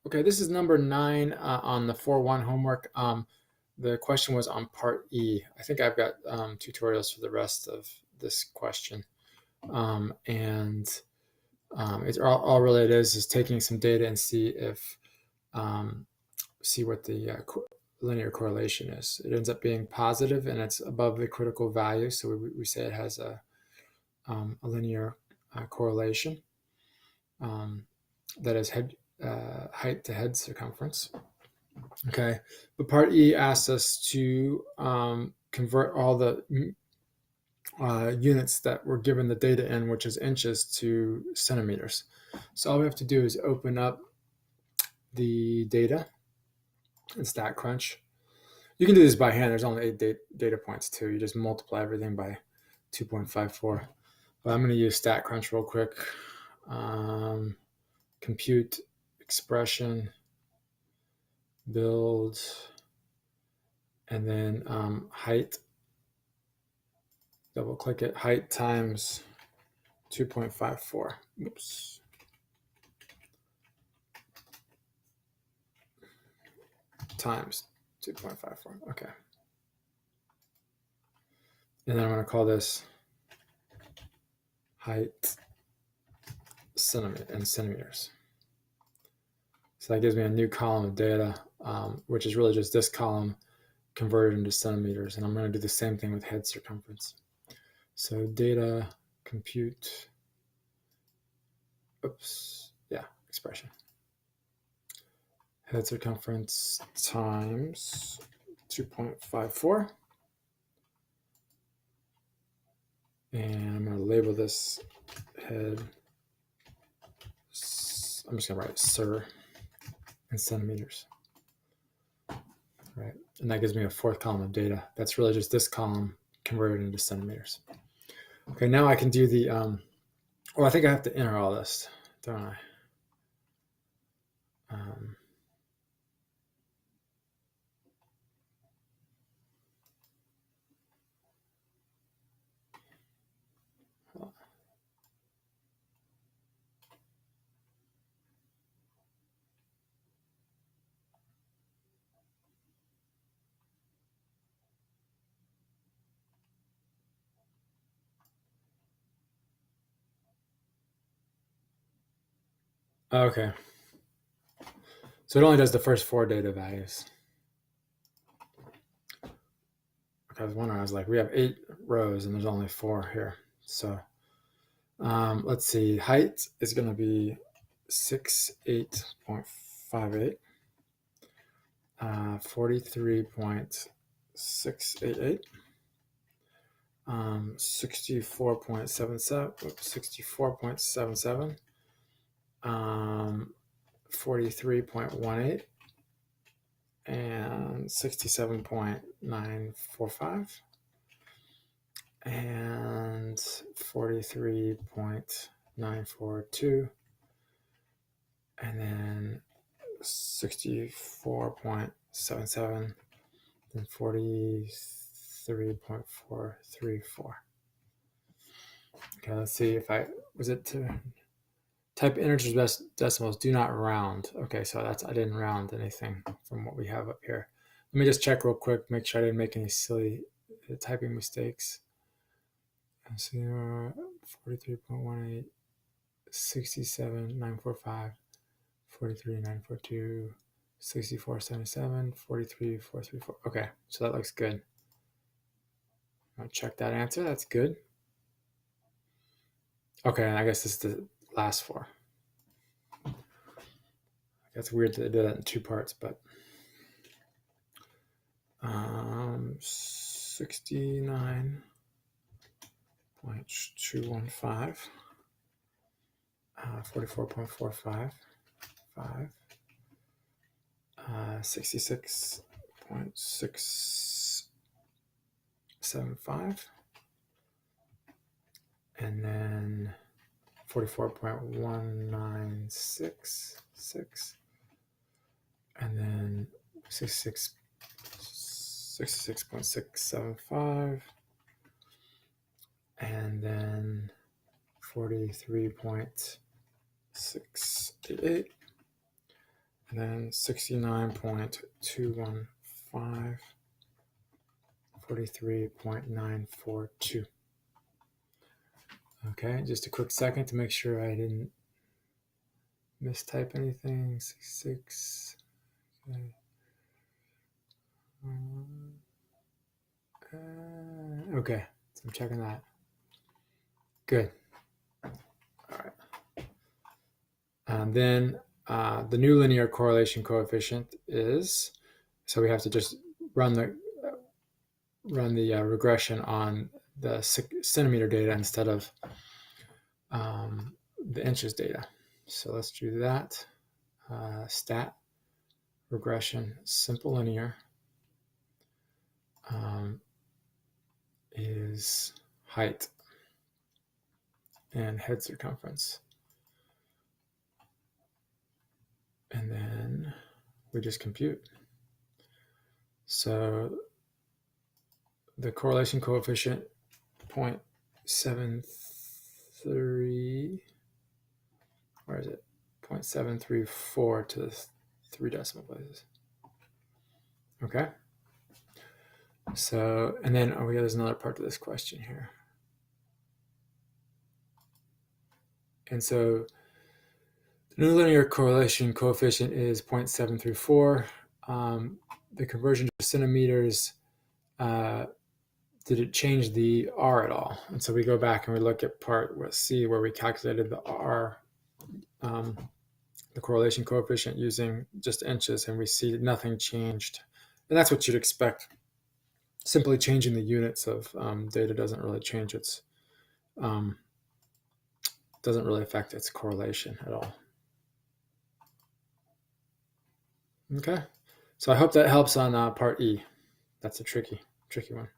Okay, this is number 9 on the 4-1 homework. The question was on part E. I think I've got tutorials for the rest of this question. It's all really it is taking some data and see what the linear correlation is. It ends up being positive and it's above the critical value, so we say it has a linear correlation that is height to head circumference. Okay, but part E asks us to convert all the units that we're given the data in, which is inches, to centimeters. So all we have to do is open up the data in StatCrunch. You can do this by hand. There's only 8 data points too. You just multiply everything by 2.54. But I'm going to use StatCrunch real quick. Compute expression, build, and then height. Double click it. Height times 2.54. Oops. Times 2.54. Okay. And then I'm going to call this height centimeters. So that gives me a new column of data, which is really just this column converted into centimeters. And I'm going to do the same thing with head circumference. So data, compute, expression. Head circumference times 2.54. And I'm going to label this head. I'm just going to write sir in centimeters. Right. And that gives me a 4th column of data. That's really just this column converted into centimeters. Okay, now I can do the, I think I have to enter all this, don't I? Okay. So it only does the first 4 data values. I was wondering, I was like, we have 8 rows and there's only 4 here. So let's see, height is going to be 68.58, 43.688, 64.77, 43.18, and 67.945, and 43.942, and then 64.77, and 43.434. Okay, let's see if was it to type integers decimals, do not round. Okay, so I didn't round anything from what we have up here. Let me just check real quick, make sure I didn't make any silly typing mistakes. So 43.18, 67.945, 43.942, 64.77, 43.434. Okay, so that looks good. I'll check that answer. That's good. Okay, and I guess this is the last 4. It's weird that they did that in 2 parts, but 69.215, 44.45, 66.675, and then 44.1966, and then 66.675, and then 43.688, and then 69.215, 43.942. Okay, just a quick second to make sure I didn't mistype anything. 66. Okay. Okay, so I'm checking that. Good. All right. And then the new linear correlation coefficient is, so we have to just run the regression on the centimeter data instead of the inches data. So let's do that. Stat regression simple linear is height and head circumference. And then we just compute. So the correlation coefficient 0.73, where is it? 0.734 to the 3 decimal places. Okay. So, and then there's another part to this question here. And so the new linear correlation coefficient is 0.734. The conversion to centimeters, did it change the R at all? And so we go back and we look at part C where we calculated the R, the correlation coefficient using just inches, and we see nothing changed. And that's what you'd expect. Simply changing the units of data doesn't really change its, doesn't really affect its correlation at all. Okay, so I hope that helps on part E. That's a tricky one.